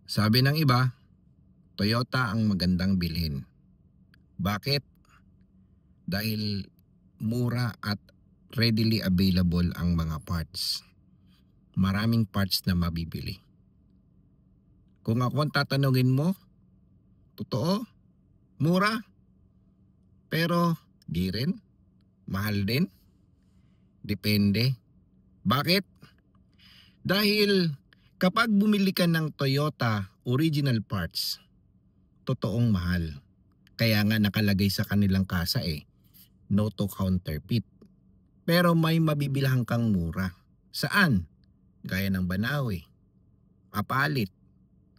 Sabi ng iba, Toyota ang magandang bilhin. Bakit? Dahil mura at readily available ang mga parts. Maraming parts na mabibili. Kung ako ang tatanungin mo, totoo, mura, pero di rin, mahal din, depende. Bakit? Dahil kapag bumili ka ng Toyota original parts, totoong mahal. Kaya nga nakalagay sa kanilang kasa no to counterfeit. Pero may mabibilhan kang mura. Saan? Gaya ng Banawe, Apalit,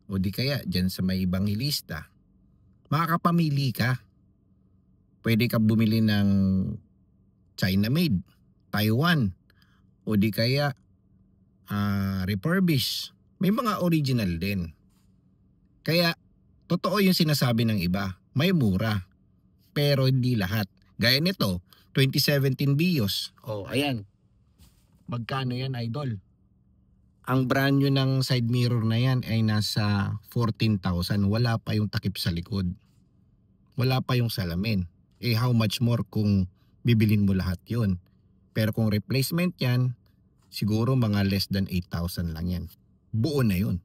o di kaya dyan sa may Evangelista. Makakapamili ka. Pwede ka bumili ng China-made, Taiwan, o di kaya refurbished. May mga original din. Kaya totoo yung sinasabi ng iba, may mura, pero hindi lahat. Gaya nito, 2017 Vios. Oh, ayan. Magkano yan, idol? Ang brand new ng side mirror na yan ay nasa 14,000. Wala pa yung takip sa likod. Wala pa yung salamin. How much more kung bibilin mo lahat yun? Pero kung replacement yan, siguro mga less than 8,000 lang yan. Buo na yun.